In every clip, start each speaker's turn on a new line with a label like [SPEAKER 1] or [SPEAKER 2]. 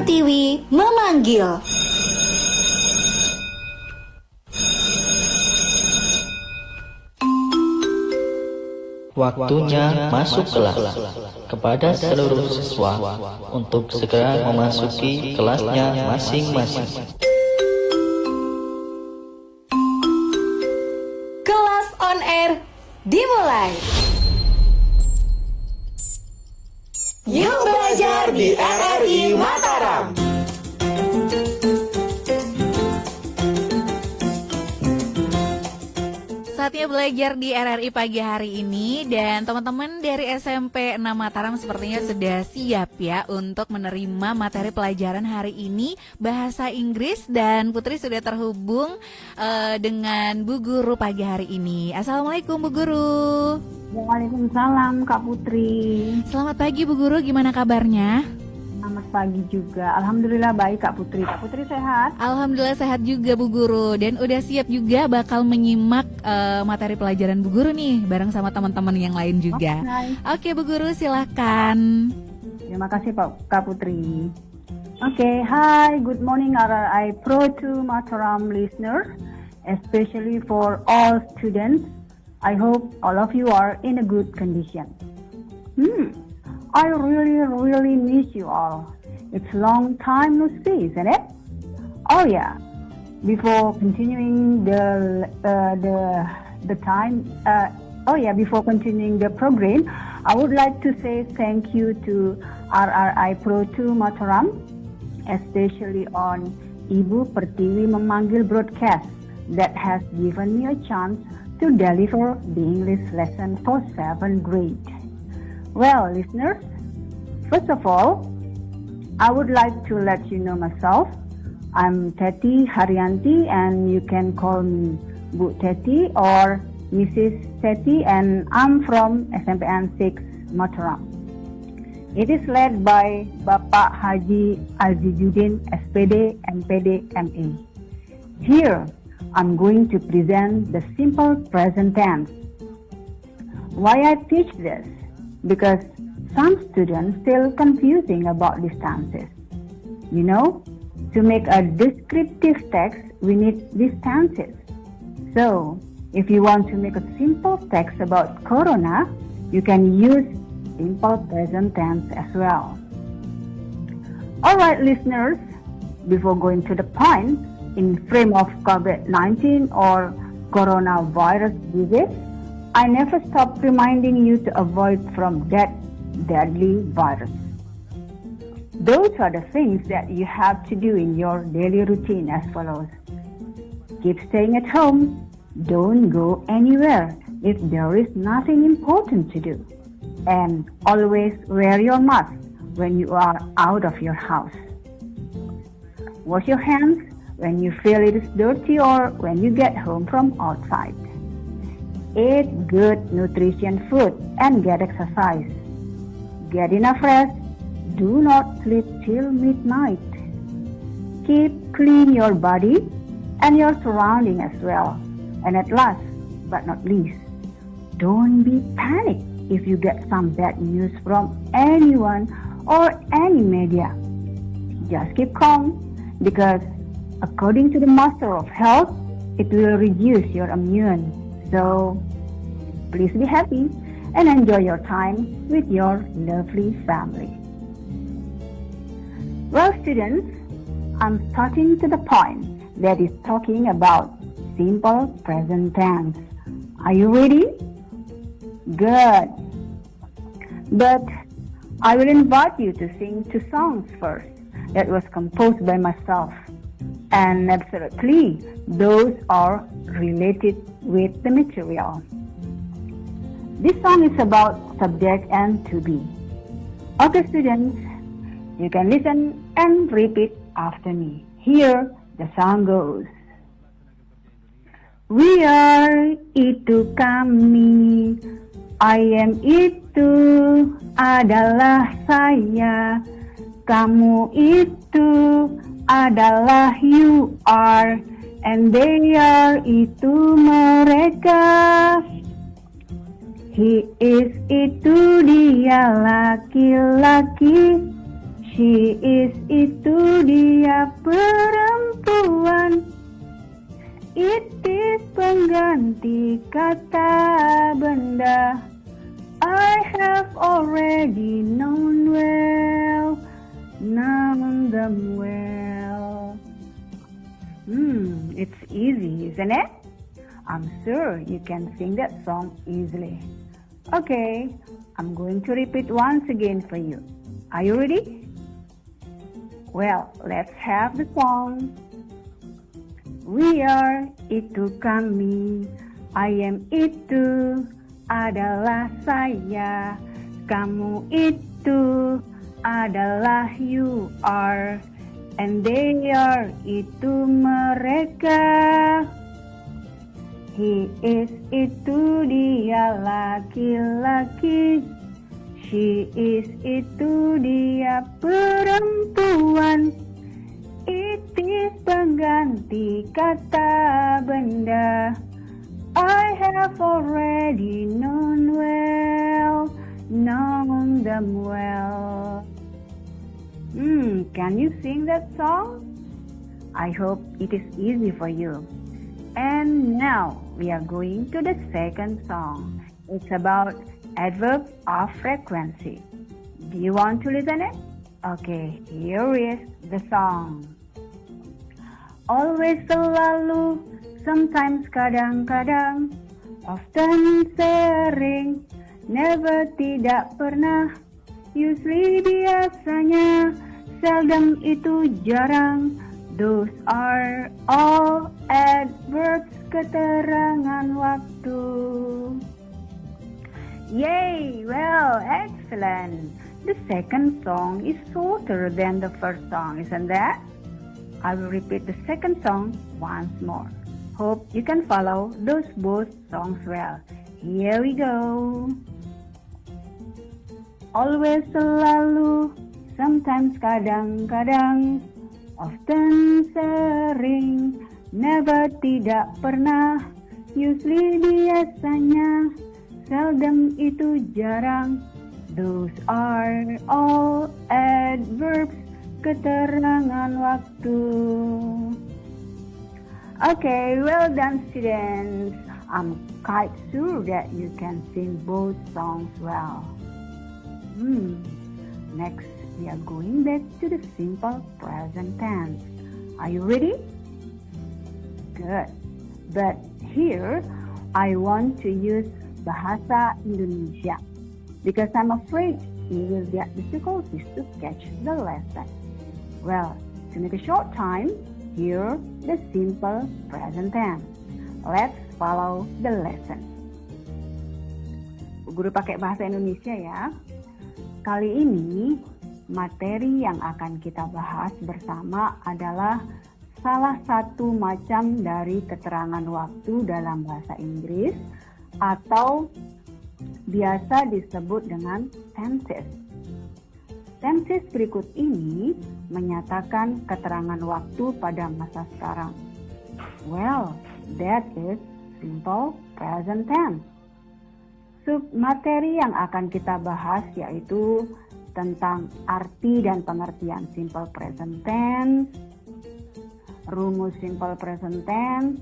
[SPEAKER 1] Pertiwi memanggil.
[SPEAKER 2] Waktunya masuk kelas. Kepada seluruh siswa untuk segera memasuki kelasnya masing-masing.
[SPEAKER 1] Kelas on air dimulai. Yuk belajar di RRI Mataram.
[SPEAKER 3] Saatnya belajar di RRI pagi hari ini, dan teman-teman dari SMP 6 Mataram sepertinya sudah siap ya untuk menerima materi pelajaran hari ini, bahasa Inggris, dan Putri sudah terhubung dengan Bu Guru pagi hari ini. Assalamualaikum Bu Guru.
[SPEAKER 4] Waalaikumsalam Kak Putri.
[SPEAKER 3] Selamat pagi Bu Guru, gimana kabarnya?
[SPEAKER 4] Selamat pagi juga. Alhamdulillah baik Kak Putri. Kak Putri sehat?
[SPEAKER 3] Alhamdulillah sehat juga Bu Guru, dan udah siap juga bakal menyimak materi pelajaran Bu Guru nih bareng sama teman-teman yang lain juga. Oke Bu Guru, silakan.
[SPEAKER 4] Terima kasih Kak Putri. Oke, hi, good morning RRI Pro 2 Mataram listeners, especially for all students. I hope all of you are in a good condition. I really miss you all. It's long time no see, isn't it? Oh yeah. Before continuing before continuing the program, I would like to say thank you to RRI Pro 2 Mataram, especially on Ibu Pertiwi Memanggil broadcast that has given me a chance to deliver the English lesson for 7th grade. Well, listeners, first of all, I would like to let you know myself. I'm Teti Haryanti, and you can call me Bu Teti or Mrs. Teti, and I'm from SMPN 6 Mataram. It is led by Bapak Haji Azizuddin, SPD, MPD, MA. Here, I'm going to present the simple present tense. Why I teach this? Because some students still confusing about these tenses. You know, to make a descriptive text, we need these tenses. So, if you want to make a simple text about corona, you can use simple present tense as well. Alright listeners, before going to the point, in frame of COVID-19 or coronavirus disease, I never stop reminding you to avoid from that deadly virus. Those are the things that you have to do in your daily routine as follows. Keep staying at home. Don't go anywhere if there is nothing important to do. And always wear your mask when you are out of your house. Wash your hands when you feel it is dirty or when you get home from outside. Eat good nutrition food and get exercise. Get enough rest. Do not sleep till midnight. Keep clean your body and your surrounding as well. And at last, but not least, don't be panicked if you get some bad news from anyone or any media. Just keep calm, because according to the Master of Health, it will reduce your immune. So, please be happy and enjoy your time with your lovely family. Well, students, I'm starting to the point that is talking about simple present tense. Are you ready? Good. But I will invite you to sing two songs first that was composed by myself. And absolutely, those are related with the material. This song is about subject and to be. Okay, students, you can listen and repeat after me. Here, the song goes. We are itu kami, I am itu adalah saya, kamu itu adalah you are, and they are itu mereka. He is itu dia laki-laki, She is itu dia perempuan. It is pengganti kata benda. I have already known them well. It's easy, isn't it? I'm sure you can sing that song easily. Okay, I'm going to repeat once again for you. Are you ready? Well, let's have the song. We are itu kami, I am itu adalah saya, kamu itu adalah you are, and they are itu mereka. He is itu dia laki-laki, she is itu dia perempuan. It is pengganti kata benda. I have already known them well. Can you sing that song? I hope it is easy for you. And now we are going to the second song. It's about adverb of frequency. Do you want to listen it? Okay, here is the song. Always, selalu, sometimes, kadang-kadang, often, sering, never, tidak pernah, usually, biasanya, seldom itu jarang. Those are all adverbs, keterangan waktu. Yay! Well, excellent. The second song is shorter than the first song, isn't that? I will repeat the second song once more. Hope you can follow those both songs well. Here we go. Always, selalu, sometimes, kadang-kadang, often, sering, never, tidak pernah, usually, biasanya, seldom itu jarang. Those are all adverbs, keterangan waktu. Okay, well done, students. I'm quite sure that you can sing both songs well. Next, we are going back to the simple present tense. Are you ready? Good. But here, I want to use bahasa Indonesia because I'm afraid you will get difficulties to catch the lesson. Well, to make a short time, here the simple present tense. Let's follow the lesson. Guru pakai bahasa Indonesia ya. Kali ini materi yang akan kita bahas bersama adalah salah satu macam dari keterangan waktu dalam bahasa Inggris atau biasa disebut dengan tenses. Tenses berikut ini menyatakan keterangan waktu pada masa sekarang. Well, that is simple present tense. Submateri yang akan kita bahas yaitu tentang arti dan pengertian simple present tense, rumus simple present tense,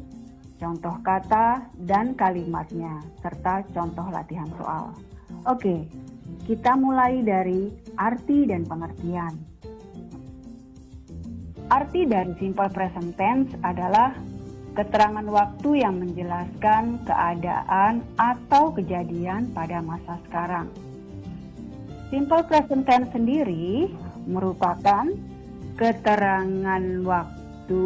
[SPEAKER 4] contoh kata dan kalimatnya, serta contoh latihan soal. Oke, kita mulai dari arti dan pengertian. Arti dari simple present tense adalah keterangan waktu yang menjelaskan keadaan atau kejadian pada masa sekarang. Simple present tense sendiri merupakan keterangan waktu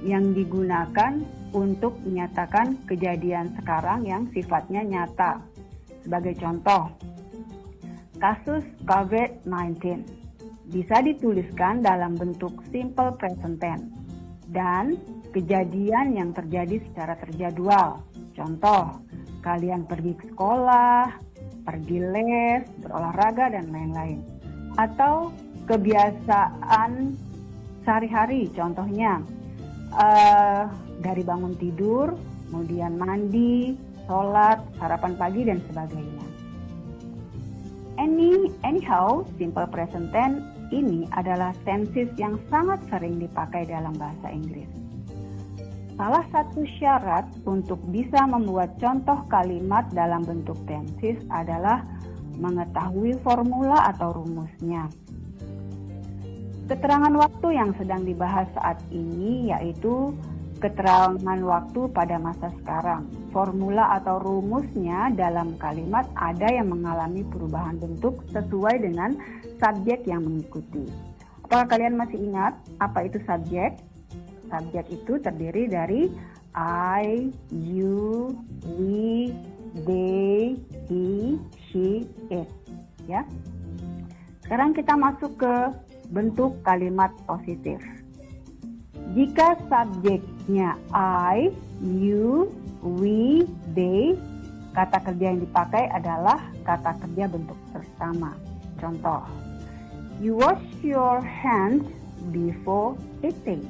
[SPEAKER 4] yang digunakan untuk menyatakan kejadian sekarang yang sifatnya nyata. Sebagai contoh, kasus COVID-19 bisa dituliskan dalam bentuk simple present tense dan kejadian yang terjadi secara terjadwal. Contoh, kalian pergi ke sekolah, pergi les, berolahraga, dan lain-lain. Atau kebiasaan sehari-hari, contohnya dari bangun tidur, kemudian mandi, sholat, sarapan pagi, dan sebagainya. Anyhow, simple present tense ini adalah tenses yang sangat sering dipakai dalam bahasa Inggris. Salah satu syarat untuk bisa membuat contoh kalimat dalam bentuk tenses adalah mengetahui formula atau rumusnya. Keterangan waktu yang sedang dibahas saat ini yaitu keterangan waktu pada masa sekarang. Formula atau rumusnya dalam kalimat ada yang mengalami perubahan bentuk sesuai dengan subjek yang mengikuti. Apakah kalian masih ingat apa itu subjek? Subjek itu terdiri dari I, you, we, they, he, she, it. Ya. Sekarang kita masuk ke bentuk kalimat positif. Jika subjeknya I, you, we, they, kata kerja yang dipakai adalah kata kerja bentuk pertama. Contoh, you wash your hands before eating.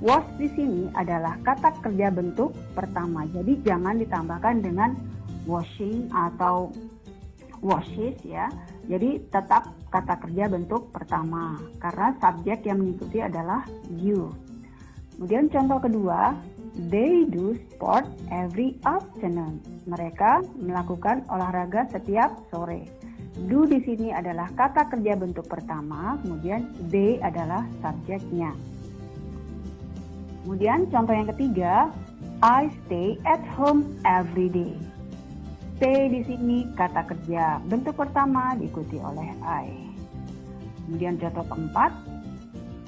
[SPEAKER 4] Wash di sini adalah kata kerja bentuk pertama. Jadi jangan ditambahkan dengan washing atau washes ya. Jadi tetap kata kerja bentuk pertama karena subjek yang mengikuti adalah you. Kemudian contoh kedua, they do sport every afternoon. Mereka melakukan olahraga setiap sore. Do di sini adalah kata kerja bentuk pertama, kemudian they adalah subjeknya. Kemudian contoh yang ketiga, I stay at home every day. Stay di sini kata kerja bentuk pertama diikuti oleh I. Kemudian contoh keempat,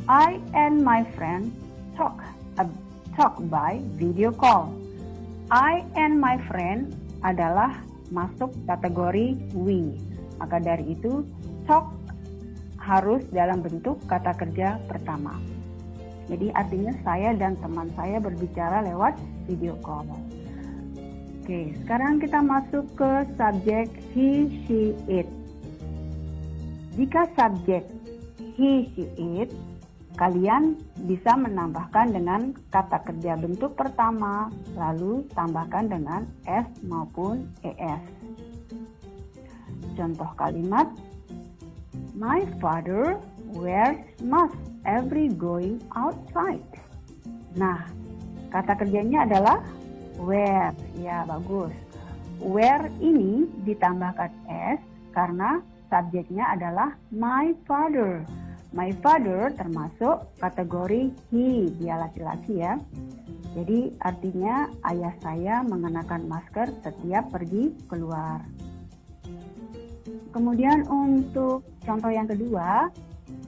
[SPEAKER 4] I and my friend talk by video call. I and my friend adalah masuk kategori we. Maka dari itu talk harus dalam bentuk kata kerja pertama. Jadi artinya saya dan teman saya berbicara lewat video call. Oke, sekarang kita masuk ke subjek he, she, it. Jika subjek he, she, it, kalian bisa menambahkan dengan kata kerja bentuk pertama, lalu tambahkan dengan s maupun es. Contoh kalimat, my father wears mask every going outside. Nah, kata kerjanya adalah wear. Ya, bagus. Wear ini ditambahkan s karena subjeknya adalah my father. My father termasuk kategori he, dia laki-laki ya. Jadi artinya ayah saya mengenakan masker setiap pergi keluar. Kemudian untuk contoh yang kedua,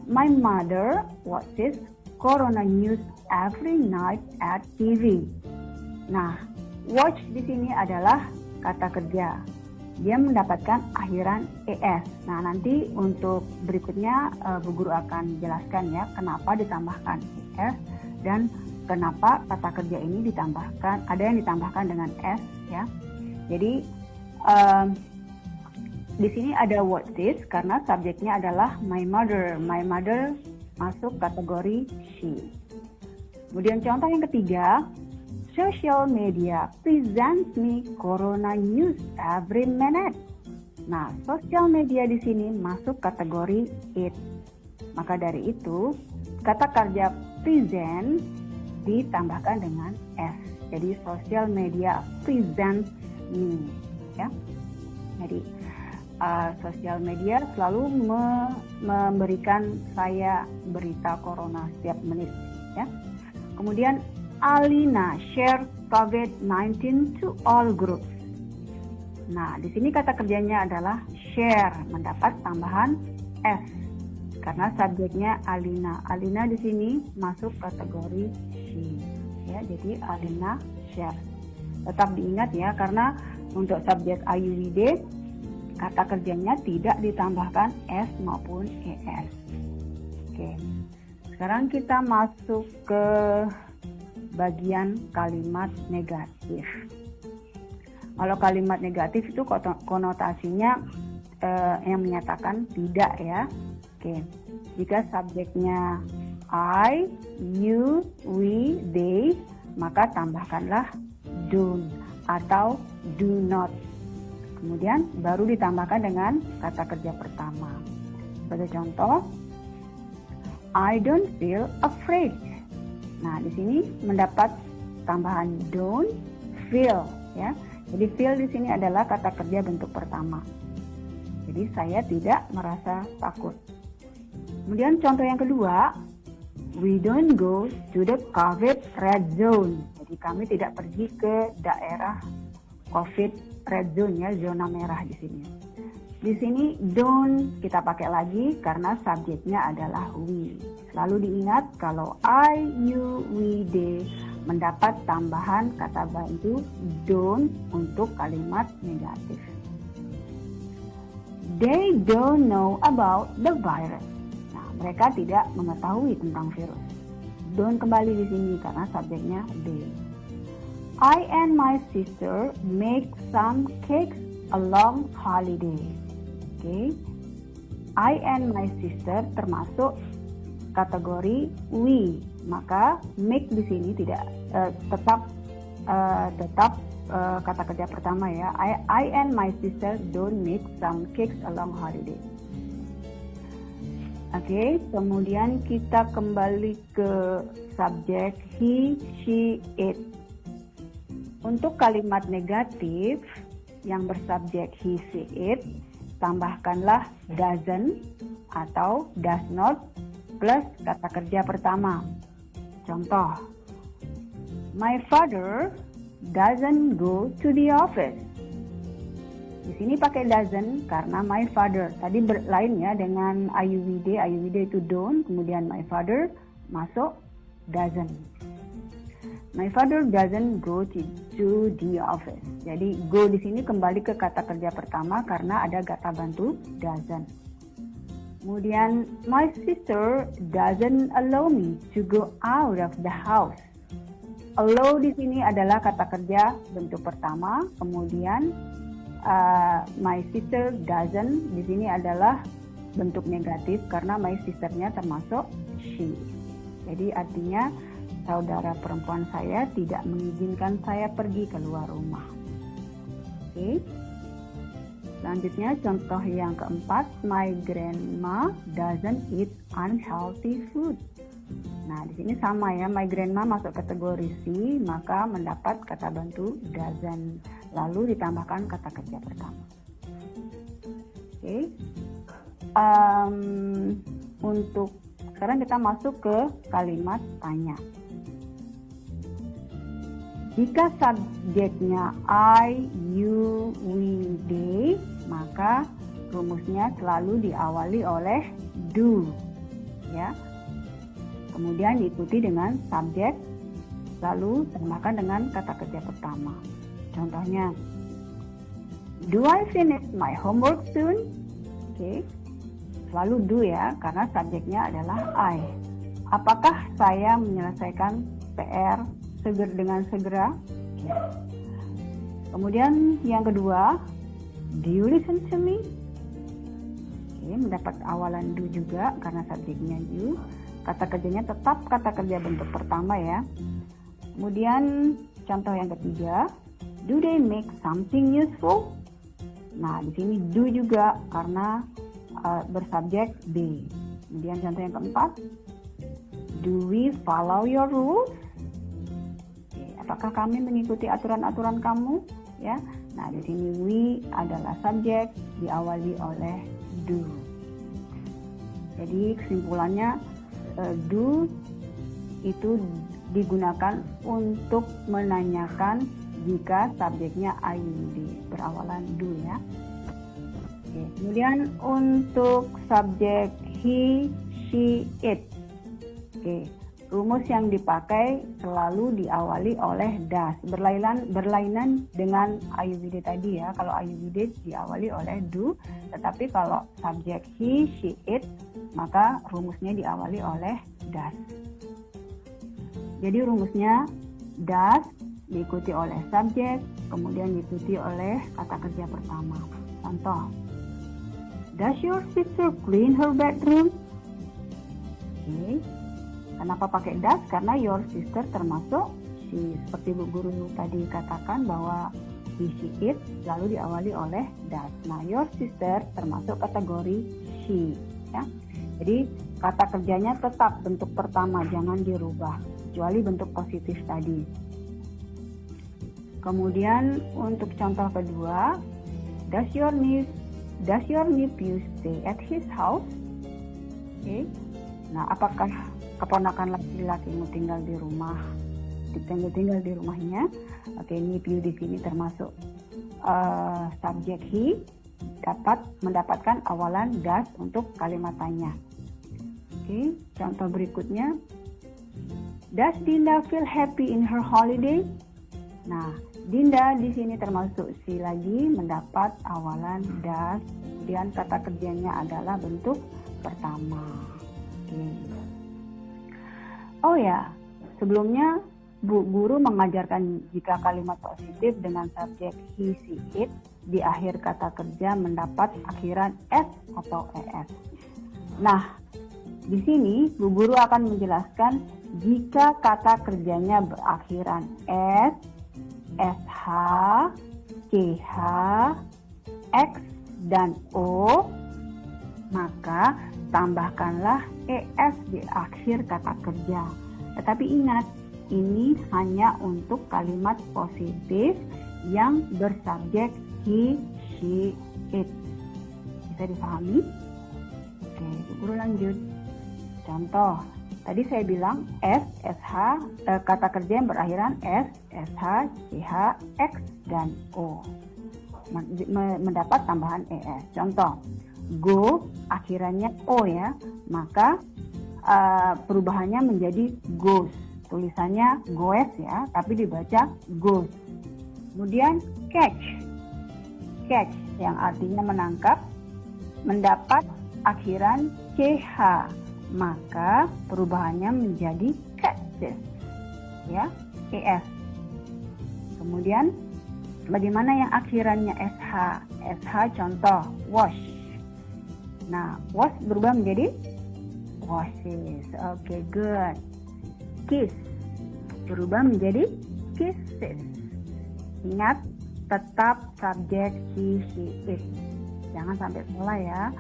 [SPEAKER 4] my mother watches corona news every night at TV. Nah, watch di sini adalah kata kerja. Dia mendapatkan akhiran es. Nah, nanti untuk berikutnya Bu Guru akan jelaskan ya kenapa ditambahkan es dan kenapa kata kerja ini ditambahkan, ada yang ditambahkan dengan s ya. Jadi di sini ada watches karena subjeknya adalah my mother. My mother masuk kategori she. Kemudian contoh yang ketiga, social media presents me corona news every minute. Nah, social media di sini masuk kategori it. Maka dari itu, kata kerja present ditambahkan dengan s. Jadi social media presents me, ya. Jadi sosial media selalu memberikan saya berita corona setiap menit, ya. Kemudian Alina share COVID-19 to all groups. Nah, di sini kata kerjanya adalah share, mendapat tambahan s karena subjeknya Alina. Alina di sini masuk kategori she, ya. Jadi Alina share. Tetap diingat ya, karena untuk subjek IUD kata kerjanya tidak ditambahkan s maupun es. Oke. Sekarang kita masuk ke bagian kalimat negatif. Kalau kalimat negatif itu konotasinya yang menyatakan tidak ya. Oke. Jika subjeknya I, you, we, they, maka tambahkanlah don't atau do not. Kemudian baru ditambahkan dengan kata kerja pertama. Sebagai contoh, I don't feel afraid. Nah, di sini mendapat tambahan don't feel ya. Jadi feel di sini adalah kata kerja bentuk pertama. Jadi saya tidak merasa takut. Kemudian contoh yang kedua, we don't go to the COVID red zone. Jadi kami tidak pergi ke daerah COVID red zone ya, zona merah di sini. Di sini don't kita pakai lagi karena subjeknya adalah we. Selalu diingat kalau I, you, we, they mendapat tambahan kata bantu don't untuk kalimat negatif. They don't know about the virus. Nah, mereka tidak mengetahui tentang virus. Don't kembali di sini karena subjeknya they. I and my sister make some cakes along holiday. Okay. I and my sister termasuk kategori we, maka make di sini tidak tetap kata kerja pertama ya. I and my sister don't make some cakes along holiday. Oke, kemudian kita kembali ke subjek he, she, it. Untuk kalimat negatif yang bersubjek he, she, it, tambahkanlah doesn't atau does not plus kata kerja pertama. Contoh, my father doesn't go to the office. Di sini pakai doesn't karena my father. Tadi lain ya dengan IUWD. IUWD itu don't, kemudian my father masuk doesn't. My father doesn't go to the office. Jadi go di sini kembali ke kata kerja pertama karena ada kata bantu doesn't. Kemudian my sister doesn't allow me to go out of the house. Allow di sini adalah kata kerja bentuk pertama, kemudian my sister doesn't di sini adalah bentuk negatif karena my sisternya termasuk she. Jadi artinya saudara perempuan saya tidak mengizinkan saya pergi keluar rumah. Oke. Selanjutnya contoh yang keempat, my grandma doesn't eat unhealthy food. Nah, di sini sama ya, my grandma masuk kategori C, maka mendapat kata bantu doesn't, lalu ditambahkan kata kerja pertama. Oke. Untuk sekarang kita masuk ke kalimat tanya. Jika subjeknya I, you, we, they, maka rumusnya selalu diawali oleh do, ya. Kemudian diikuti dengan subjek, lalu tambahkan dengan kata kerja pertama. Contohnya, do I finish my homework soon? Oke, selalu do ya, karena subjeknya adalah I. Apakah saya menyelesaikan PR dengan segera? Kemudian yang kedua, do you listen to me? Oke, mendapat awalan do juga karena subjeknya you. Kata kerjanya tetap kata kerja bentuk pertama ya. Kemudian contoh yang ketiga, do they make something useful? Nah, di sini do juga karena bersubjek they. Kemudian contoh yang keempat, do we follow your rules? Apakah kami mengikuti aturan-aturan kamu? Ya. Nah, di sini we adalah subjek diawali oleh do. Jadi kesimpulannya do itu digunakan untuk menanyakan jika subjeknya IUD berawalan do ya. Oke. Kemudian untuk subjek he, she, it. Oke. Rumus yang dipakai selalu diawali oleh does, berlainan dengan IUWD tadi ya. Kalau IUWD diawali oleh do, tetapi kalau subjek he, she, it, maka rumusnya diawali oleh does. Jadi rumusnya does diikuti oleh subjek, kemudian diikuti oleh kata kerja pertama. Contoh, does your sister clean her bedroom? Oke. Kenapa pakai does? Karena your sister termasuk she. Seperti Bu Guru tadi katakan bahwa he, she, it lalu diawali oleh does. Nah, your sister termasuk kategori she. Ya. Jadi kata kerjanya tetap bentuk pertama, jangan dirubah, kecuali bentuk positif tadi. Kemudian untuk contoh kedua, does your nephew stay at his house? Oke. Nah, apakah keponakan laki-lakimu tinggal di rumahnya? Oke, nephew di sini termasuk subjek he, mendapatkan awalan does untuk kalimat tanya. Oke, contoh berikutnya, does Dinda feel happy in her holiday? Nah, Dinda di sini termasuk si lagi mendapat awalan does, kemudian kata kerjanya adalah bentuk pertama. Oke. Oh ya, sebelumnya guru mengajarkan jika kalimat positif dengan subjek he, she, it di akhir kata kerja mendapat akhiran s atau es. Nah, di sini bu guru akan menjelaskan jika kata kerjanya berakhiran s, sh, ch, x, dan o, maka tambahkanlah es di akhir kata kerja. Tetapi ingat, ini hanya untuk kalimat positif yang bersubjek he, she, it. Bisa dipahami? Oke, guru lanjut. Contoh, tadi saya bilang s, sh, kata kerja yang berakhiran s, sh, ch, x, dan o. Mendapat tambahan es. Contoh, go akhirannya o ya, maka perubahannya menjadi goes. Tulisannya goes ya, tapi dibaca goes. Kemudian catch yang artinya menangkap, mendapat akhiran ch, maka perubahannya menjadi catches ya, es. Kemudian bagaimana yang akhirannya sh contoh wash. Nah, wash berubah menjadi washes. Oke, good. Kiss berubah menjadi kisses. Ingat, tetap subjek he, she, it. Jangan sampai salah ya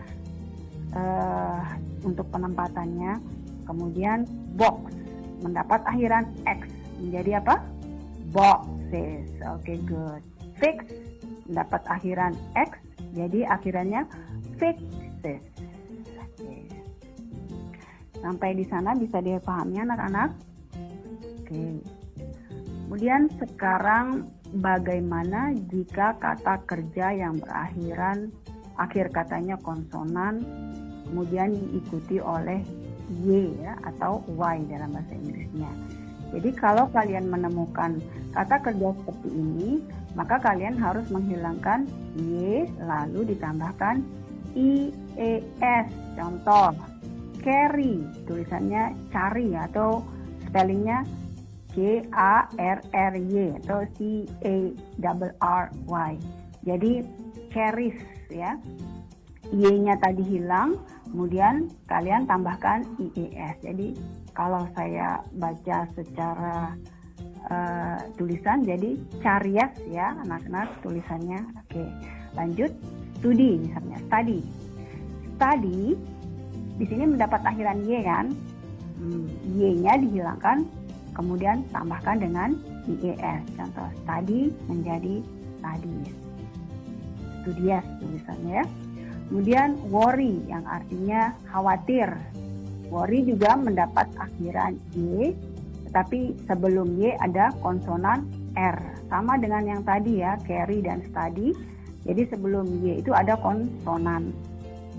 [SPEAKER 4] untuk penempatannya. Kemudian box mendapat akhiran x menjadi apa? Boxes. Oke, good. Fix mendapat akhiran x, jadi akhirannya fixes. Oke. Sampai di sana bisa dipahami anak-anak? Oke. Kemudian sekarang bagaimana jika kata kerja yang berakhiran akhir katanya konsonan kemudian diikuti oleh y ya, atau y dalam bahasa Inggrisnya. Jadi kalau kalian menemukan kata kerja seperti ini, maka kalian harus menghilangkan y lalu ditambahkan ies. Contoh, carry tulisannya cari atau spellingnya C-A-R-R-Y atau C-A-R-R-Y. Jadi carries ya. Y-nya tadi hilang, kemudian kalian tambahkan IES. Jadi kalau saya baca secara tulisan jadi caries ya anak-anak tulisannya. Oke, lanjut. Studi misalnya, study. Study di sini mendapat akhiran Y kan? Y-nya dihilangkan, kemudian tambahkan dengan IES. Contoh, study menjadi studies. Studies tulisannya ya. Kemudian worry yang artinya khawatir. Worry juga mendapat akhiran Y, tetapi sebelum Y ada konsonan R. Sama dengan yang tadi ya, carry dan study. Jadi sebelum Y itu ada konsonan.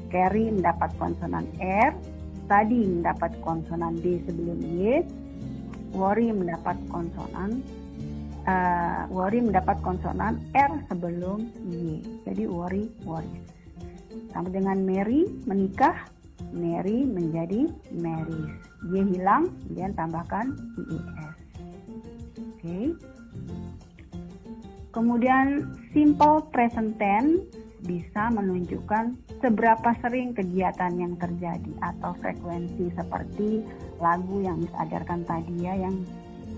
[SPEAKER 4] Carry mendapat konsonan R, study mendapat konsonan D sebelum Y, worry mendapat konsonan R sebelum Y. Jadi worry, worries. Sama dengan marry, menikah, Mary menjadi marries. Y hilang, kemudian tambahkan IES. Oke. Kemudian simple present tense bisa menunjukkan seberapa sering kegiatan yang terjadi atau frekuensi seperti lagu yang disadarkan tadi ya, yang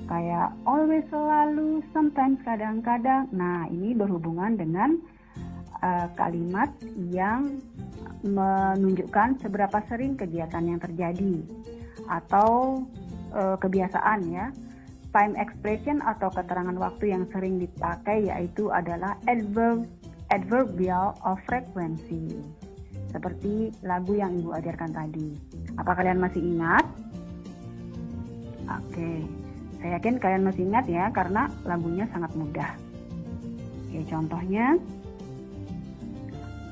[SPEAKER 4] kayak always, selalu, sometimes, kadang-kadang. Nah, ini berhubungan dengan kalimat yang menunjukkan seberapa sering kegiatan yang terjadi atau kebiasaan ya. Time expression atau keterangan waktu yang sering dipakai yaitu adalah adverbial of frequency. Seperti lagu yang Ibu ajarkan tadi. Apa kalian masih ingat? Oke, saya yakin kalian masih ingat ya karena lagunya sangat mudah. Oke, contohnya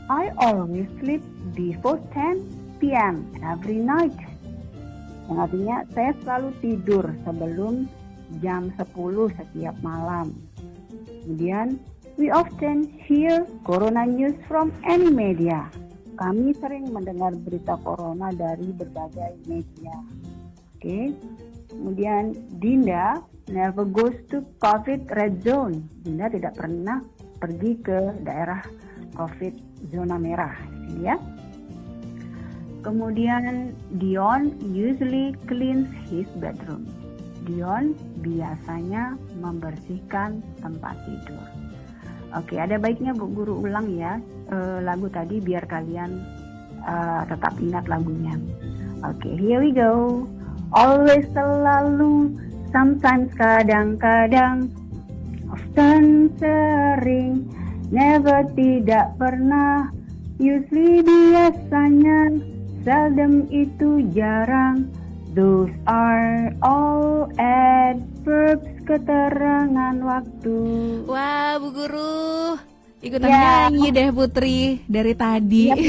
[SPEAKER 4] I always sleep before 10 p.m. every night. Yang artinya saya selalu tidur sebelum jam 10 setiap malam. Kemudian we often hear corona news from any media. Kami sering mendengar berita corona dari berbagai media. Oke. Kemudian Dinda never goes to COVID red zone. Dinda tidak pernah pergi ke daerah COVID zona merah. Ini ya. Kemudian Dion usually cleans his bedroom. Dion biasanya membersihkan tempat tidur. Oke, ada baiknya Bu Guru ulang ya lagu tadi biar kalian tetap ingat lagunya. Oke, here we go. Always, selalu, sometimes, kadang-kadang, often, sering, never, tidak pernah, usually, biasanya, seldom, itu jarang. Those are all adverbs, keterangan waktu.
[SPEAKER 3] Wah, Bu Guru, ikutan nyanyi deh Putri dari tadi.
[SPEAKER 4] Ya,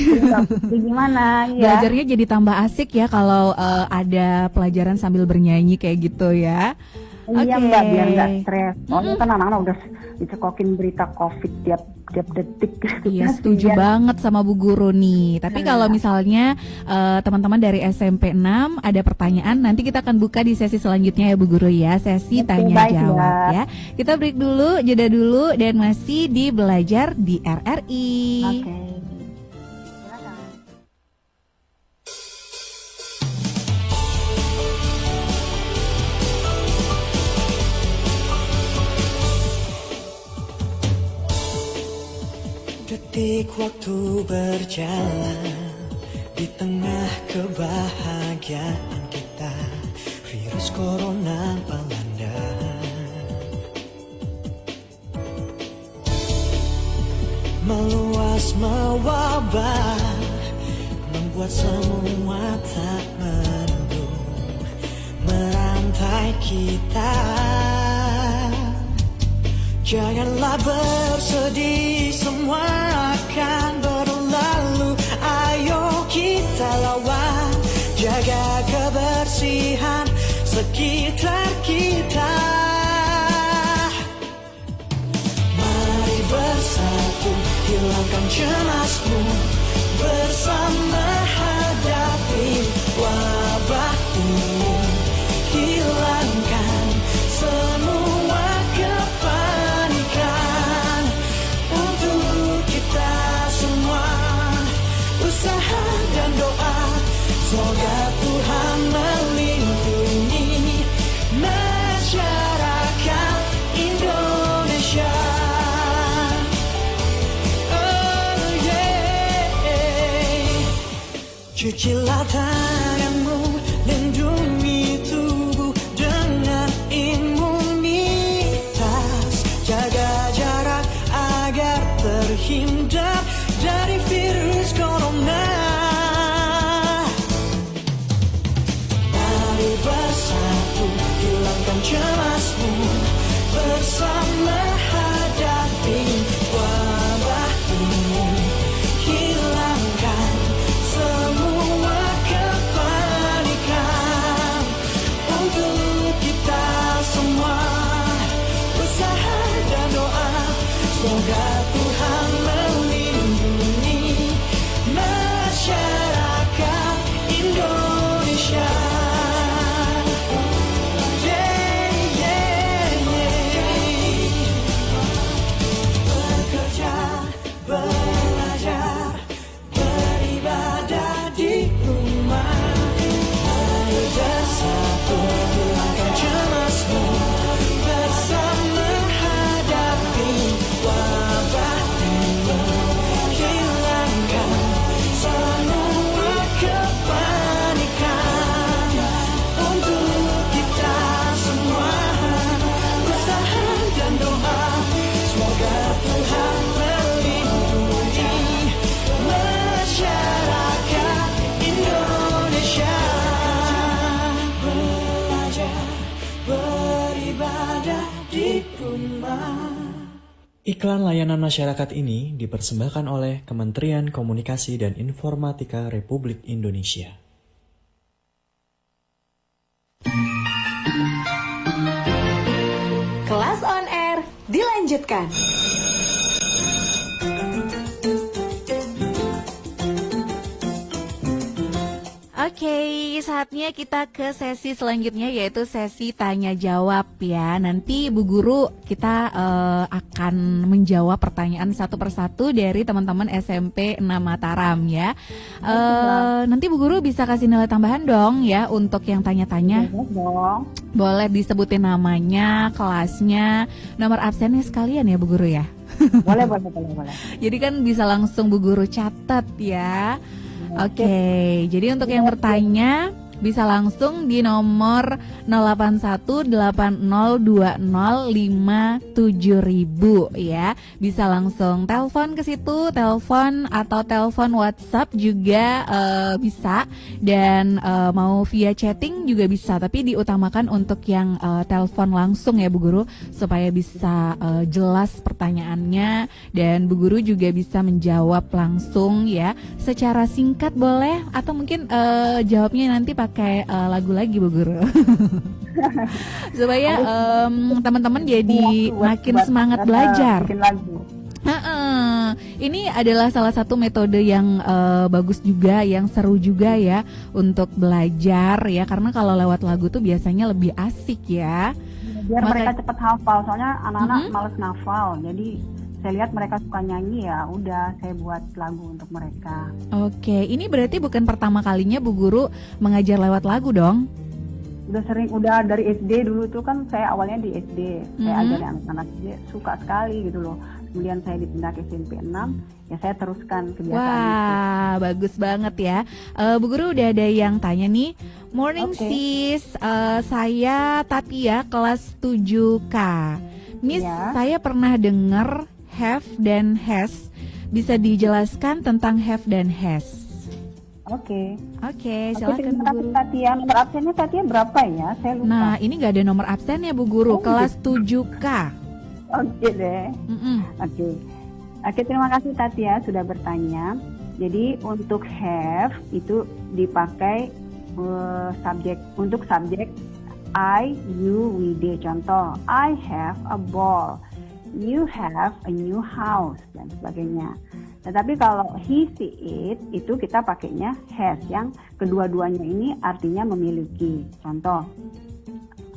[SPEAKER 4] gimana ya?
[SPEAKER 3] Belajarnya jadi tambah asik ya kalau ada pelajaran sambil bernyanyi kayak gitu ya.
[SPEAKER 4] Iya
[SPEAKER 3] Oke.
[SPEAKER 4] Mbak, biar nggak stres. Soalnya kan anak-anak udah dicekokin berita COVID tiap detik.
[SPEAKER 3] Iya, setuju banget sama Bu Guru nih. Tapi kalau misalnya teman-teman dari SMP 6 ada pertanyaan, nanti kita akan buka di sesi selanjutnya ya Bu Guru ya, sesi
[SPEAKER 4] Oke,
[SPEAKER 3] tanya
[SPEAKER 4] baik,
[SPEAKER 3] jawab
[SPEAKER 4] Mbak.
[SPEAKER 3] ya. Kita break dulu, jeda dulu dan masih di Belajar di RRI.
[SPEAKER 4] Oke.
[SPEAKER 5] Detik waktu berjalan di tengah kebahagiaan kita, virus corona melanda. Meluas mewabah, membuat semua tak menentu, merantai kita. Janganlah bersedih, semua akan berlalu. Ayo kita lawan, jaga kebersihan sekitar kita. Mari bersatu, hilangkan cemasmu, bersama hadapi wabah ini. Hilangkan semua kepanikan untuk kita semua. Usaha dan doa, semoga Tuhan melindungi masyarakat Indonesia. Oh yeah. Cucilah tanganmu, lindungi tubuh dengan imunitas. Jaga jarak agar terhindar dari virus corona. Mari bersatu, hilangkan cemasmu, bersama hadapi wabah ini. Hilangkan semua kepanikan
[SPEAKER 6] Iklan layanan masyarakat ini dipersembahkan oleh Kementerian Komunikasi dan Informatika Republik Indonesia.
[SPEAKER 1] Kelas on Air dilanjutkan.
[SPEAKER 3] Oke, saatnya kita ke sesi selanjutnya yaitu sesi tanya jawab ya. Nanti Bu Guru kita akan menjawab pertanyaan satu persatu dari teman-teman SMP 6 Mataram ya. Nanti Bu Guru bisa kasih nilai tambahan dong ya untuk yang tanya-tanya. Boleh disebutin namanya, kelasnya, nomor absennya sekalian ya Bu Guru ya.
[SPEAKER 4] Boleh.
[SPEAKER 3] Jadi kan bisa langsung Bu Guru catat ya. Oke, jadi untuk yang bertanya bisa langsung di nomor 081802057.000 ya. Bisa langsung telepon ke situ, telepon atau telepon WhatsApp juga bisa, dan mau via chatting juga bisa, tapi diutamakan untuk yang telepon langsung ya Bu Guru supaya bisa jelas pertanyaannya, dan Bu Guru juga bisa menjawab langsung ya secara singkat boleh, atau mungkin jawabnya nanti pakai lagu lagi Bu Guru. Supaya teman-teman jadi makin semangat belajar. Ini adalah salah satu metode yang bagus juga, yang seru juga ya untuk belajar ya, karena kalau lewat lagu tuh biasanya lebih asik ya.
[SPEAKER 4] Biar mereka cepat hafal, soalnya anak-anak males ngafal. Jadi saya lihat mereka suka nyanyi, ya udah saya buat lagu untuk mereka.
[SPEAKER 3] Oke, ini berarti bukan pertama kalinya Bu Guru mengajar lewat lagu dong?
[SPEAKER 4] Udah dari SD dulu tuh kan, saya awalnya di SD. Saya ajarin anak-anak SD, suka sekali gitu loh. Kemudian saya dipindah ke SMP 6, ya saya teruskan kebiasaan itu.
[SPEAKER 3] Wah, bagus banget ya. Bu Guru udah ada yang tanya nih. Morning sis, saya Tatia kelas 7K. Miss, saya pernah dengar have dan has. Bisa dijelaskan tentang have dan has? Oke, silakan Bu Guru.
[SPEAKER 4] Tatia, nomor absennya Tatia berapa ya? Saya lupa.
[SPEAKER 3] Nah, ini nggak ada nomor absennya Bu Guru, kelas 7K.
[SPEAKER 4] Oke deh. Oke, terima kasih Tatia sudah bertanya. Jadi untuk have itu dipakai untuk subjek I, you, we, they. Contoh, I have a ball, you have a new house, dan sebagainya. Tetapi kalau he, she, it, itu kita pakainya has, yang kedua-duanya ini artinya memiliki. Contoh,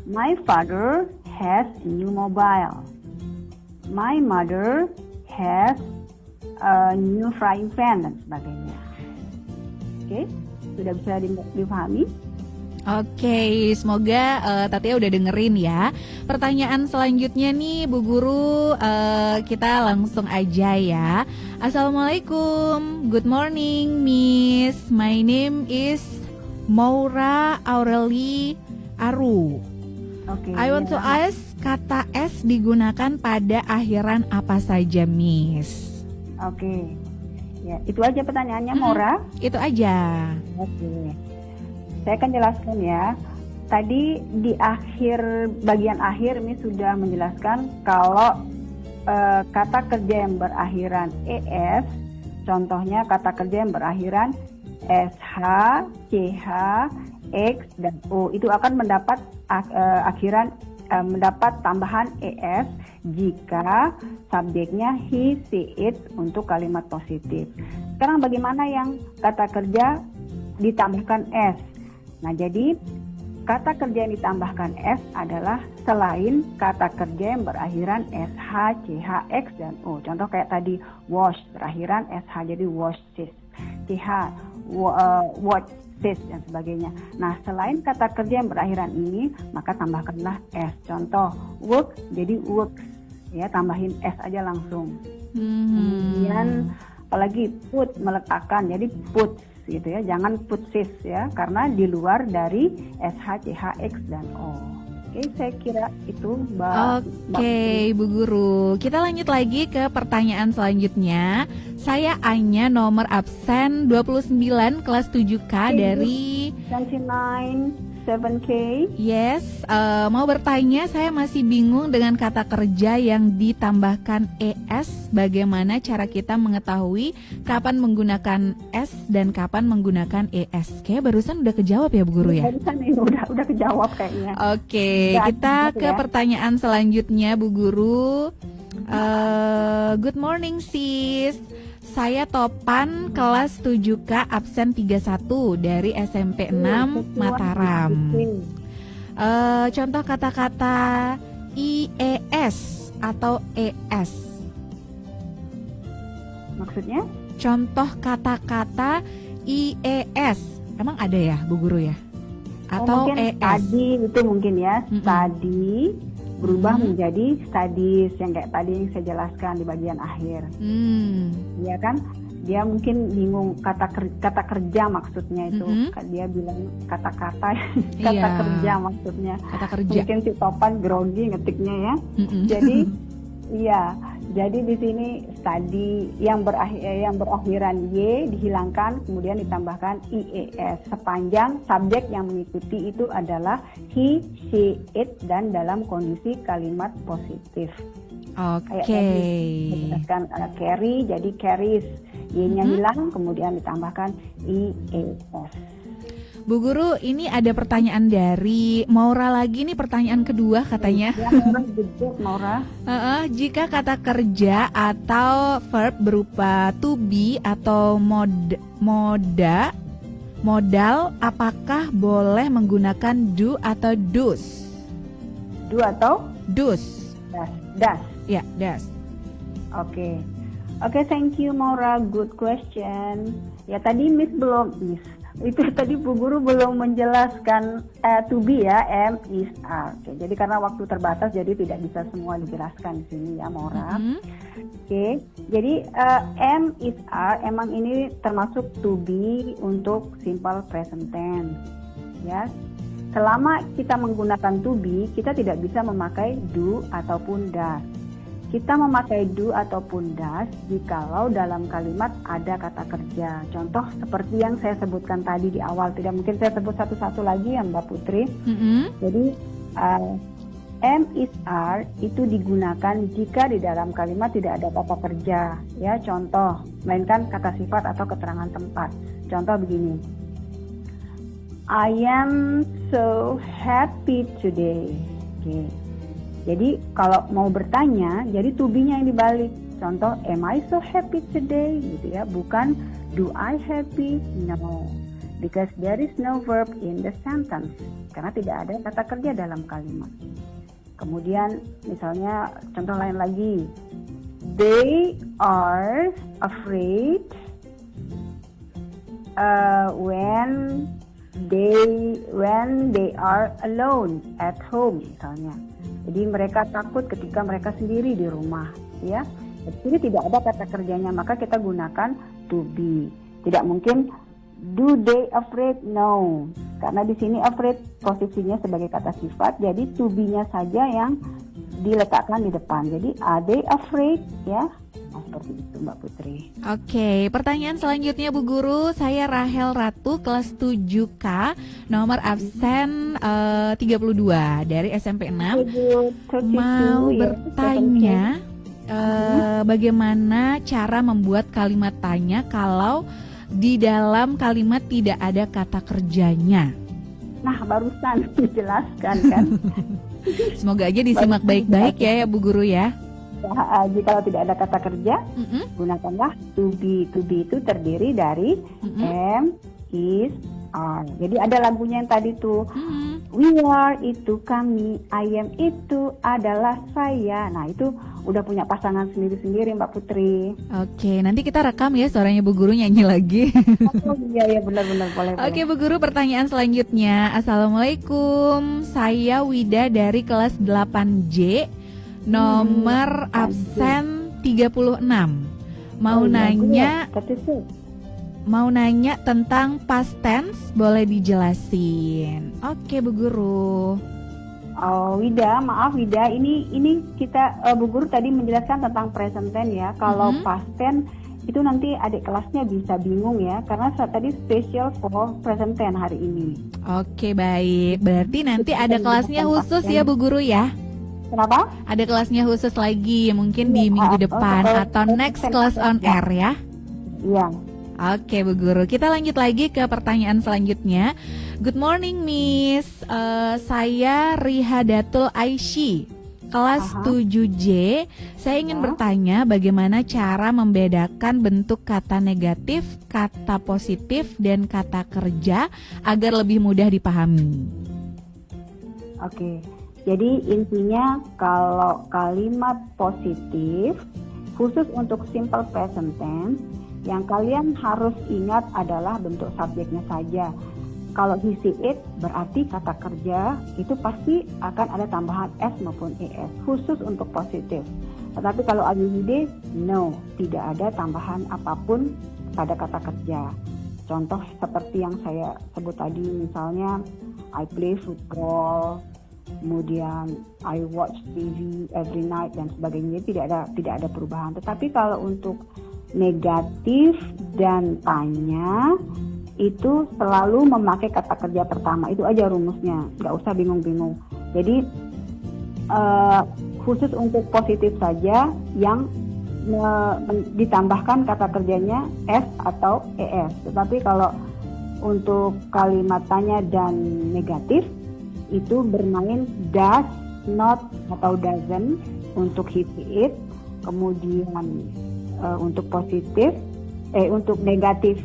[SPEAKER 4] my father has a new mobile, my mother has a new frying pan, dan sebagainya. Oke, sudah bisa dipahami?
[SPEAKER 3] Oke, semoga Tatia udah dengerin ya. Pertanyaan selanjutnya nih Bu Guru, kita langsung aja ya. Assalamualaikum, good morning Miss. My name is Maura Aureli Aru. I want to ask, kata S digunakan pada akhiran apa saja Miss?
[SPEAKER 4] Oke, ya itu aja pertanyaannya Maura.
[SPEAKER 3] Itu aja.
[SPEAKER 4] Oke. Saya akan jelaskan ya. Tadi di bagian akhir Miss sudah menjelaskan kalau kata kerja yang berakhiran es, contohnya kata kerja yang berakhiran sh, ch, x, dan o, itu akan mendapat mendapat tambahan es jika subjeknya he, she, it untuk kalimat positif. Sekarang bagaimana yang kata kerja ditambahkan s? Nah, jadi kata kerja yang ditambahkan S adalah selain kata kerja yang berakhiran SH, CH, X, dan O. Contoh kayak tadi wash, berakhiran SH jadi washes, CH, watches, dan sebagainya. Nah, selain kata kerja yang berakhiran ini, maka tambahkanlah S. Contoh work jadi works, ya tambahin S aja langsung. Kemudian apalagi put, meletakkan, jadi put gitu ya, jangan put sis ya, karena di luar dari SH, CH, X, dan O. Oke, saya kira itu
[SPEAKER 3] Oke, Bu Guru. Kita lanjut lagi ke pertanyaan selanjutnya. Saya Anya, nomor absen 29 kelas 7K dari
[SPEAKER 4] 29 7K.
[SPEAKER 3] Yes, mau bertanya, saya masih bingung dengan kata kerja yang ditambahkan ES. Bagaimana cara kita mengetahui kapan menggunakan S dan kapan menggunakan ES? Kayak barusan udah kejawab ya Bu Guru ya?
[SPEAKER 4] Barusan ini udah kejawab kayaknya.
[SPEAKER 3] Oke,
[SPEAKER 4] Udah,
[SPEAKER 3] kita
[SPEAKER 4] gitu
[SPEAKER 3] ke
[SPEAKER 4] ya.
[SPEAKER 3] pertanyaan selanjutnya Bu Guru. Good morning sis. Saya Topan kelas 7K absen 31 dari SMP 6 Mataram. Contoh kata-kata IES atau ES.
[SPEAKER 4] Maksudnya?
[SPEAKER 3] Contoh kata-kata IES. Emang ada ya Bu Guru ya? Atau
[SPEAKER 4] mungkin
[SPEAKER 3] ES?
[SPEAKER 4] study itu mungkin ya. Study berubah menjadi studies yang kayak tadi yang saya jelaskan di bagian akhir. Ya kan? Dia mungkin bingung kata kerja maksudnya itu. Dia bilang kata-kata
[SPEAKER 3] Iya.
[SPEAKER 4] kerja maksudnya.
[SPEAKER 3] Kata kerja.
[SPEAKER 4] Mungkin si Topan grogi ngetiknya ya. Jadi iya, jadi di sini study yang berakhiran Y dihilangkan kemudian ditambahkan IES sepanjang subjek yang mengikuti itu adalah he, she, it dan dalam kondisi kalimat positif.
[SPEAKER 3] Oke.
[SPEAKER 4] Menjelaskan carry jadi carries, Y-nya hilang kemudian ditambahkan IES.
[SPEAKER 3] Bu Guru, ini ada pertanyaan dari Maura lagi nih, pertanyaan kedua katanya.
[SPEAKER 4] Ya, Maura.
[SPEAKER 3] Jika kata kerja atau verb berupa to be atau modal, apakah boleh menggunakan do atau does?
[SPEAKER 4] Do atau?
[SPEAKER 3] Does.
[SPEAKER 4] Das.
[SPEAKER 3] Ya, does.
[SPEAKER 4] Oke, thank you Maura, good question. Ya tadi itu tadi Bu Guru belum menjelaskan to be ya, M is are. Oke, jadi karena waktu terbatas jadi tidak bisa semua dijelaskan di sini ya Maura. Oke, jadi M is are emang ini termasuk to be untuk simple present tense. Ya, selama kita menggunakan to be, kita tidak bisa memakai do ataupun does. Kita memakai do ataupun does jikalau dalam kalimat ada kata kerja. Contoh seperti yang saya sebutkan tadi di awal. Tidak mungkin saya sebut satu-satu lagi ya Mbak Putri. Jadi M is are itu digunakan jika di dalam kalimat tidak ada kata kerja. Ya, contoh, melainkan kata sifat atau keterangan tempat. Contoh begini. I am so happy today. Oke. Jadi kalau mau bertanya, jadi to be-nya yang dibalik. Contoh, am I so happy today? Gitu ya, bukan do I happy? No, because there is no verb in the sentence. Karena tidak ada kata kerja dalam kalimat. Kemudian misalnya contoh lain lagi. They are afraid when they are alone at home misalnya. Jadi mereka takut ketika mereka sendiri di rumah, ya. Jadi tidak ada kata kerjanya, maka kita gunakan to be. Tidak mungkin do they afraid? No, karena di sini afraid posisinya sebagai kata sifat, jadi to be-nya saja yang diletakkan di depan. Jadi are they afraid? Ya, nah, seperti itu Mbak Putri.
[SPEAKER 3] Oke, pertanyaan selanjutnya Bu Guru, saya Rahel Ratu kelas 7K, nomor absen 32 dari SMP 6. Mau bertanya bagaimana cara membuat kalimat tanya kalau di dalam kalimat tidak ada kata kerjanya.
[SPEAKER 4] Nah, barusan dijelaskan kan.
[SPEAKER 3] Semoga aja disimak baik-baik ya Bu Guru ya.
[SPEAKER 4] Jika tidak ada kata kerja, gunakanlah to be. To be itu terdiri dari am, is, are. Jadi ada lagunya yang tadi tuh. We are itu kami, I am itu adalah saya. Nah itu udah punya pasangan sendiri-sendiri Mbak Putri.
[SPEAKER 3] Oke, nanti kita rekam ya suaranya Bu Guru nyanyi lagi.
[SPEAKER 4] Oh iya benar-benar boleh.
[SPEAKER 3] Oke Bu Guru, pertanyaan selanjutnya. Assalamualaikum, saya Wida dari kelas 8J, nomor absen 36. Mau nanya tentang past tense, boleh dijelasin? Oke Bu Guru.
[SPEAKER 4] Oh Wida, maaf Wida, ini kita Bu Guru tadi menjelaskan tentang present tense ya. Kalau past tense itu nanti adik kelasnya bisa bingung ya, karena tadi special for present tense hari ini.
[SPEAKER 3] Oke, baik. Berarti nanti ada kelasnya khusus ya Bu Guru ya?
[SPEAKER 4] Kenapa?
[SPEAKER 3] Ada kelasnya khusus lagi mungkin di minggu depan atau next class on air ya?
[SPEAKER 4] Iya.
[SPEAKER 3] Oke Bu Guru, kita lanjut lagi ke pertanyaan selanjutnya. Good morning Miss, saya Rihadatul Aishi, kelas 7J. Saya ingin bertanya bagaimana cara membedakan bentuk kata negatif, kata positif, dan kata kerja agar lebih mudah dipahami.
[SPEAKER 4] Oke. Jadi intinya kalau kalimat positif khusus untuk simple present tense, yang kalian harus ingat adalah bentuk subjeknya saja. Kalau he, she, it berarti kata kerja itu pasti akan ada tambahan s maupun es khusus untuk positif. Tetapi kalau IUD, no, tidak ada tambahan apapun pada kata kerja. Contoh seperti yang saya sebut tadi, misalnya I play football, kemudian I watch TV every night dan sebagainya, tidak ada perubahan. Tetapi kalau untuk negatif dan tanya itu selalu memakai kata kerja pertama, itu aja rumusnya, nggak usah bingung-bingung. Jadi khusus untuk positif saja yang ditambahkan kata kerjanya s atau es. Tetapi kalau untuk kalimat tanya dan negatif itu bermain does, not atau doesn't untuk he, it. Kemudian untuk positif untuk negatif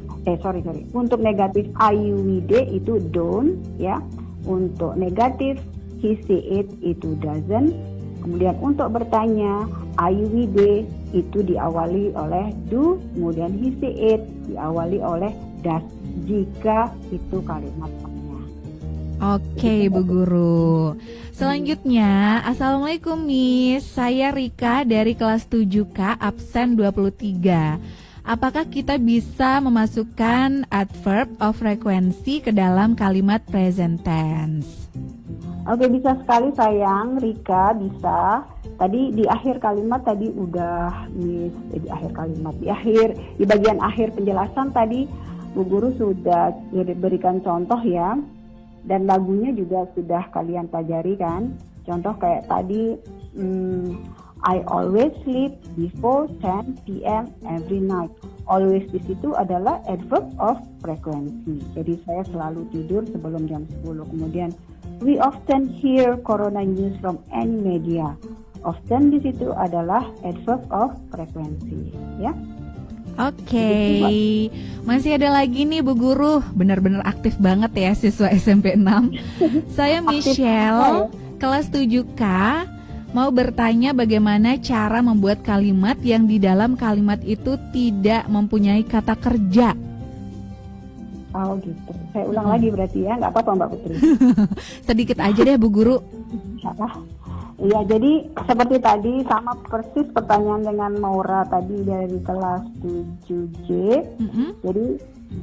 [SPEAKER 4] untuk negatif IUD itu don't ya. Untuk negatif he, she, it itu doesn't. Kemudian untuk bertanya IUD itu diawali oleh do, kemudian he, she, it diawali oleh does jika itu kalimat tanya.
[SPEAKER 3] Oke Bu Guru. Selanjutnya, Assalamualaikum Miss, saya Rika dari kelas 7K absen 23. Apakah kita bisa memasukkan adverb of frequency ke dalam kalimat present tense?
[SPEAKER 4] Oke, bisa sekali sayang, Rika, bisa. Tadi di akhir kalimat tadi udah Miss, di bagian akhir penjelasan tadi Bu Guru sudah berikan contoh ya. Dan lagunya juga sudah kalian pelajari kan. Contoh kayak tadi I always sleep before 10 p.m. every night. Always di situ adalah adverb of frequency. Jadi saya selalu tidur sebelum jam 10. Kemudian we often hear corona news from any media. Often di situ adalah adverb of frequency ya.
[SPEAKER 3] Oke, masih ada lagi nih Bu Guru, benar-benar aktif banget ya siswa SMP 6. Saya Michelle, kelas 7K, mau bertanya bagaimana cara membuat kalimat yang di dalam kalimat itu tidak mempunyai kata kerja.
[SPEAKER 4] Oh gitu, saya ulang lagi berarti ya, nggak apa-apa Mbak Putri.
[SPEAKER 3] Sedikit aja deh Bu Guru.
[SPEAKER 4] Iya, jadi seperti tadi sama persis pertanyaan dengan Maura tadi dari kelas 7J. Jadi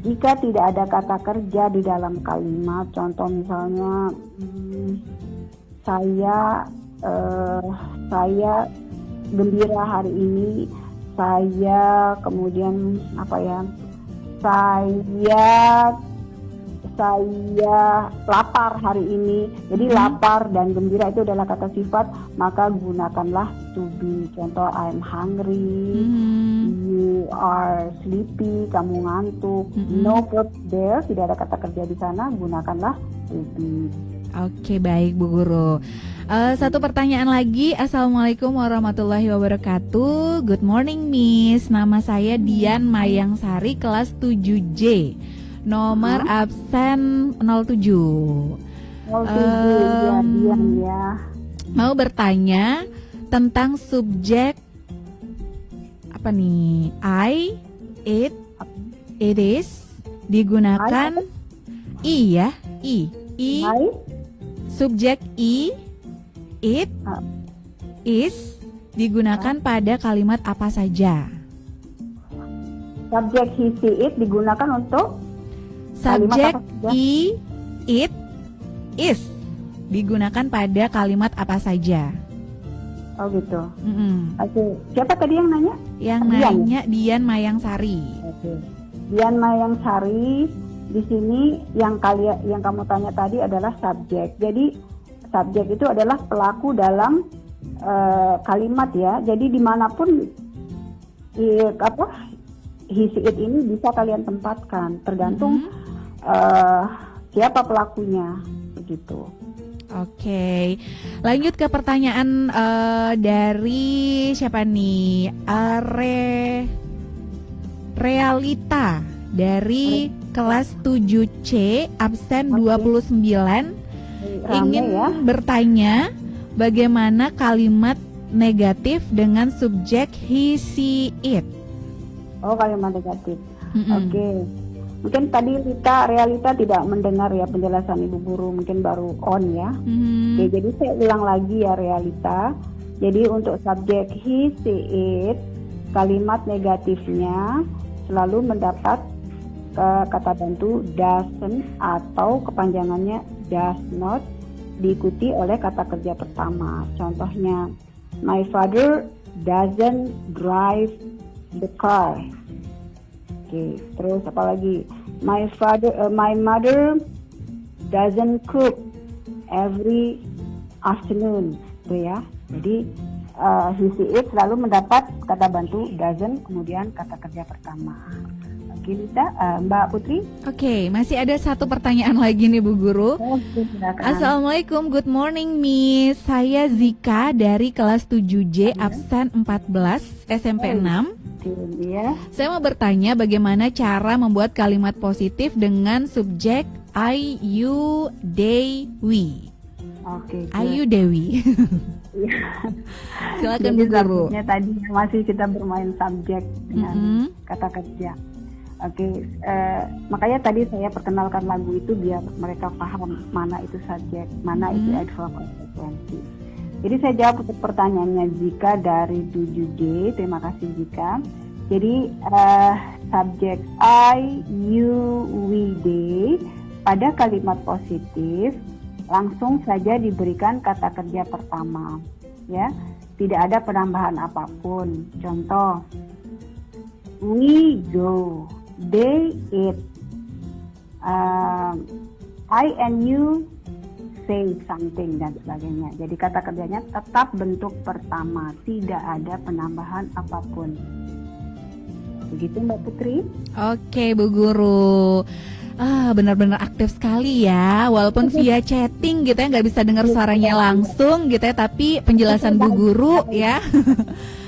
[SPEAKER 4] jika tidak ada kata kerja di dalam kalimat, contoh misalnya saya gembira hari ini, saya kemudian saya lapar hari ini. Jadi lapar dan gembira itu adalah kata sifat, maka gunakanlah to be. Contoh I'm hungry, you are sleepy, kamu ngantuk. No verb there, tidak ada kata kerja di sana, gunakanlah to be.
[SPEAKER 3] Oke, baik Bu Guru. Satu pertanyaan lagi. Assalamualaikum warahmatullahi wabarakatuh. Good morning Miss, nama saya Dian Mayangsari, kelas 7J. Nomor absen 07.
[SPEAKER 4] 07 ya.
[SPEAKER 3] Mau bertanya tentang subjek apa nih? I, it, it is digunakan I ya, I. Subjek I, it, is digunakan pada kalimat apa saja?
[SPEAKER 4] Subjek he, she, it digunakan untuk
[SPEAKER 3] subjek I, it, is digunakan pada kalimat apa saja?
[SPEAKER 4] Oh gitu.
[SPEAKER 3] Mm-mm.
[SPEAKER 4] Oke, siapa tadi yang nanya?
[SPEAKER 3] Yang
[SPEAKER 4] Dian, ya?
[SPEAKER 3] nanya Dian Mayangsari.
[SPEAKER 4] Oke. Dian Mayangsari, di sini yang kamu tanya tadi adalah subjek. Jadi subjek itu adalah pelaku dalam kalimat ya. Jadi dimanapun he see it ini bisa kalian tempatkan, tergantung siapa pelakunya, begitu.
[SPEAKER 3] Oke, lanjut ke pertanyaan dari siapa nih? Realita dari kelas 7C absen 29 ingin
[SPEAKER 4] ya.
[SPEAKER 3] bertanya bagaimana kalimat negatif dengan subjek he see it.
[SPEAKER 4] Oh, kalimat negatif.
[SPEAKER 3] Mm-mm.
[SPEAKER 4] Oke. Mungkin tadi Realita tidak mendengar ya penjelasan Ibu Guru, mungkin baru on ya.
[SPEAKER 3] Mhm.
[SPEAKER 4] Oke, jadi saya ulang lagi ya Realita. Jadi untuk subjek he see it, kalimat negatifnya selalu mendapat kata bantu doesn't atau kepanjangannya does not diikuti oleh kata kerja pertama. Contohnya, my father doesn't drive the car. Oke, terus apa lagi? My mother doesn't cook every afternoon, gitu ya. Jadi he see it selalu mendapat kata bantu doesn't kemudian kata kerja pertama. Oke, Lita, Mbak Putri.
[SPEAKER 3] Oke, masih ada satu pertanyaan lagi nih Bu Guru.
[SPEAKER 4] Silakan.
[SPEAKER 3] Assalamualaikum, good morning Miss. Saya Zika dari kelas 7J absen 14 SMP 6.
[SPEAKER 4] Ya.
[SPEAKER 3] Saya mau bertanya bagaimana cara membuat kalimat positif dengan subjek I, you, they, we.
[SPEAKER 4] Oke.
[SPEAKER 3] Ayu Dewi. Silakan Bu Guru.
[SPEAKER 4] Subjeknya tadi masih kita bermain subjek dengan kata kerja. Oke, makanya tadi saya perkenalkan lagu itu biar mereka paham mana itu subjek, mana itu adverb konsekuensi. Jadi saya jawab untuk pertanyaannya Zika dari 7J. Terima kasih Zika. Jadi subjek I, you, we, they pada kalimat positif langsung saja diberikan kata kerja pertama, ya. Tidak ada penambahan apapun. Contoh, we go, they eat, I and you say something dan sebagainya. Jadi kata kerjanya tetap bentuk pertama, tidak ada penambahan apapun. Begitu Mbak Putri.
[SPEAKER 3] Oke Bu Guru. Benar-benar aktif sekali ya, walaupun via chatting gitu ya, nggak bisa dengar suaranya langsung gitu ya, tapi penjelasan Bu Guru ya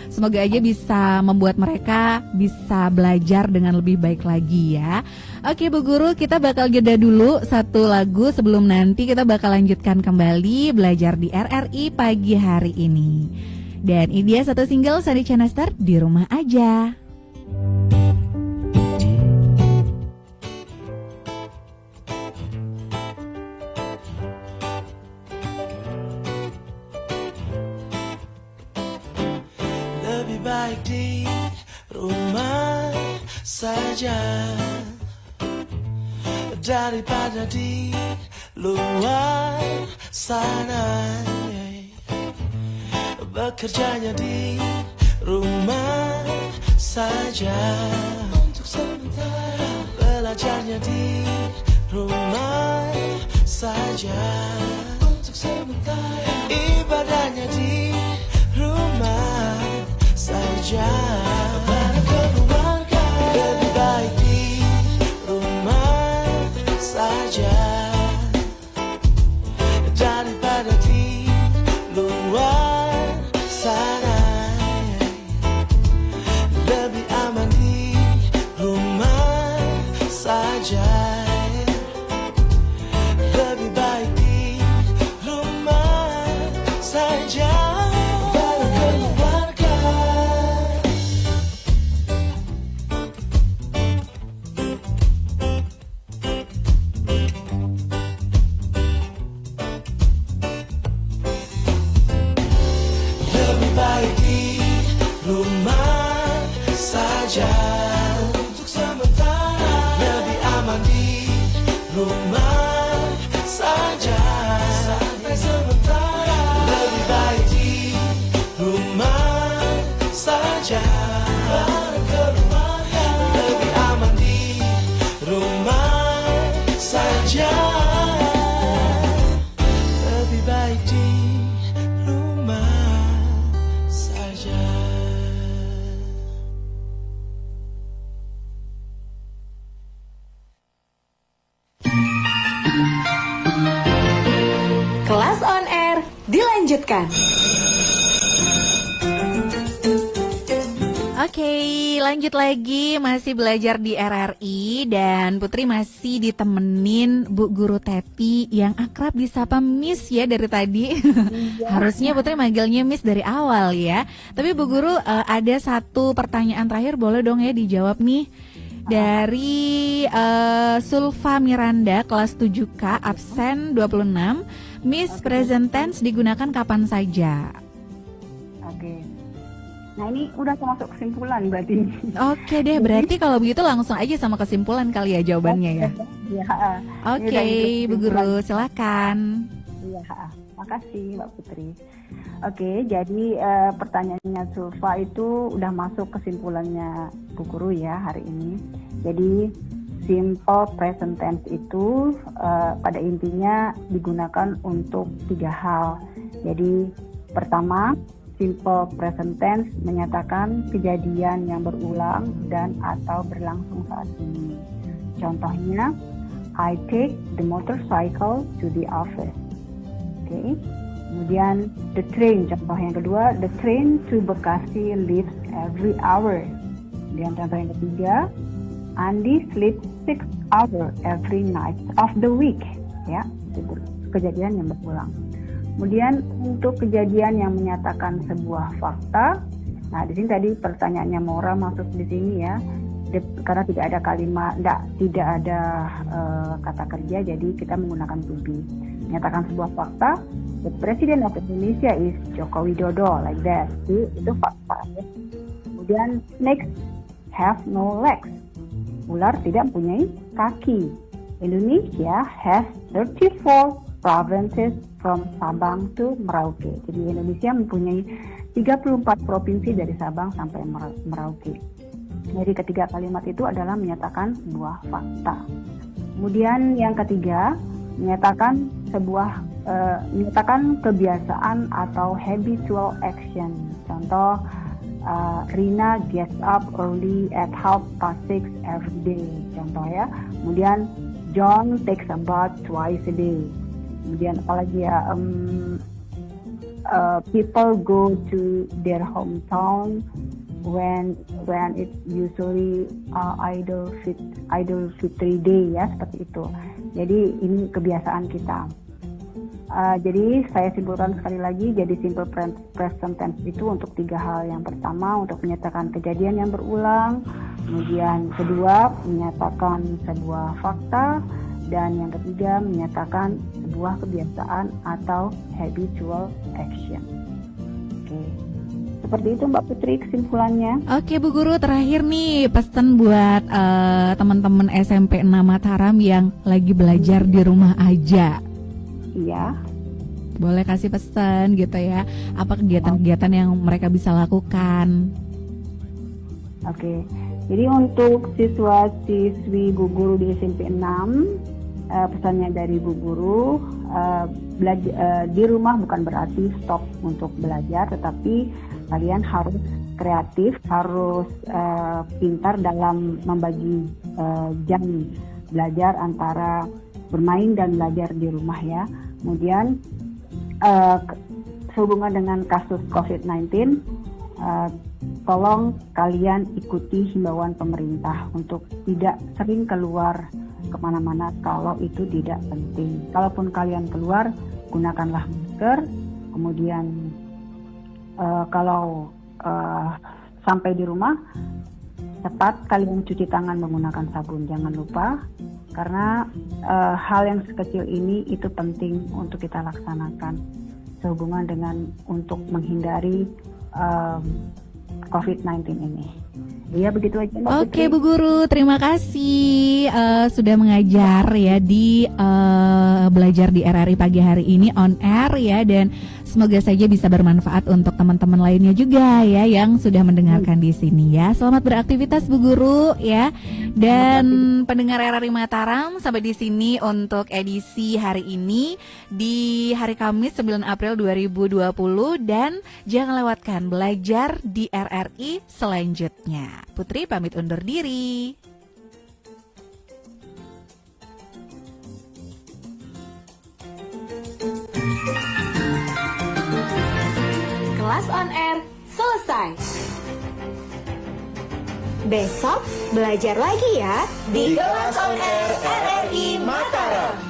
[SPEAKER 3] semoga aja bisa membuat mereka bisa belajar dengan lebih baik lagi ya. Oke Bu Guru, kita bakal jeda dulu satu lagu sebelum nanti kita bakal lanjutkan kembali belajar di RRI pagi hari ini. Dan ini dia satu single Sandy Chanaster, Di Rumah Aja.
[SPEAKER 5] Lebih baik di rumah saja daripada di luar sana. Bekerjanya di rumah saja untuk sementara, belajarnya di rumah saja untuk sementara, ibadahnya di rumah saja. Pada keluarga lebih baik di rumah saja daripada di luar sana. Lebih aman di rumah saja. Lebih baik di rumah saja. Untuk sementara lebih aman di rumah saja. Sampai sementara lebih baik di
[SPEAKER 1] dilanjutkan.
[SPEAKER 3] Oke, lanjut lagi masih belajar di RRI dan Putri masih ditemenin Bu Guru Teti yang akrab disapa Miss ya dari tadi. Harusnya Putri manggilnya Miss dari awal ya. Tapi Bu Guru ada satu pertanyaan terakhir, boleh dong ya dijawab nih. Dari Sulfa Miranda kelas 7K absen 26. Miss present tense digunakan kapan saja?
[SPEAKER 4] Oke. Nah ini udah termasuk kesimpulan berarti.
[SPEAKER 3] Oke deh, berarti kalau begitu langsung aja sama kesimpulan kali ya jawabannya ya.
[SPEAKER 4] Iya.
[SPEAKER 3] Oke, Bu Guru silakan.
[SPEAKER 4] Iya, makasih Mbak Putri. Oke, jadi pertanyaannya Sulfa itu udah masuk kesimpulannya Bu Guru ya hari ini. Jadi simple present tense itu pada intinya digunakan untuk 3 hal. Jadi pertama, simple present tense menyatakan kejadian yang berulang dan atau berlangsung saat ini. Contohnya, I take the motorcycle to the office. Oke. Kemudian the train, contoh yang kedua, the train to Bekasi leaves every hour. Kemudian contoh yang ketiga, Andi sleeps 6 hours every night of the week. Ya, itu kejadian yang berulang. Kemudian untuk kejadian yang menyatakan sebuah fakta, nah di sini tadi pertanyaannya Mora masuk di sini ya, karena tidak ada kalimat, tidak ada kata kerja, jadi kita menggunakan to be. Menyatakan sebuah fakta, the President of Indonesia is Joko Widodo, like that. Itu fakta. Ya. Kemudian next, have no legs. Ular tidak mempunyai kaki. Indonesia has 34 provinces from Sabang to Merauke. Jadi Indonesia mempunyai 34 provinsi dari Sabang sampai Merauke. Jadi ketiga kalimat itu adalah menyatakan sebuah fakta. Kemudian yang ketiga, menyatakan kebiasaan atau habitual action. Contoh, Rina gets up early at 6:30 every day. Contoh ya. Kemudian John takes a bath twice a day. Kemudian apalagi ya, people go to their hometown when it's usually Idul Fitri Day ya, seperti itu. Jadi ini kebiasaan kita. Jadi saya simpulkan sekali lagi, jadi simple present tense itu untuk 3 hal. Yang pertama untuk menyatakan kejadian yang berulang, kemudian kedua menyatakan sebuah fakta, dan yang ketiga menyatakan sebuah kebiasaan atau habitual action. Oke. Seperti itu Mbak Putri kesimpulannya.
[SPEAKER 3] Oke Bu Guru, terakhir nih pesan buat teman-teman SMP 6 Mataram yang lagi belajar di rumah aja.
[SPEAKER 4] Iya.
[SPEAKER 3] Boleh kasih pesan gitu ya, apa kegiatan-kegiatan yang mereka bisa lakukan?
[SPEAKER 4] Oke. Jadi untuk siswa-siswi Bu Guru di SMP 6, pesannya dari Bu Guru, di rumah bukan berarti stop untuk belajar, tetapi kalian harus kreatif, harus pintar dalam membagi jam belajar antara bermain dan belajar di rumah ya. Kemudian sehubungan dengan kasus COVID-19, tolong kalian ikuti himbauan pemerintah untuk tidak sering keluar kemana-mana kalau itu tidak penting. Kalaupun kalian keluar, gunakanlah masker. Kemudian kalau sampai di rumah, cepat kalian cuci tangan menggunakan sabun. Jangan lupa, karena hal yang sekecil ini itu penting untuk kita laksanakan sehubungan dengan untuk menghindari COVID-19 ini. Iya, begitu aja Mbak Putri.
[SPEAKER 3] Oke Bu Guru, terima kasih sudah mengajar ya di belajar di RRI pagi hari ini on air ya, dan semoga saja bisa bermanfaat untuk teman-teman lainnya juga ya yang sudah mendengarkan di sini ya. Selamat beraktivitas Bu Guru ya. Dan pendengar RRI Mataram, sampai di sini untuk edisi hari ini di hari Kamis 9 April 2020, dan jangan lewatkan belajar di RRI selanjutnya. Putri pamit undur diri.
[SPEAKER 1] selesai. Besok belajar lagi ya
[SPEAKER 5] Di kelas on air RRI Mataram.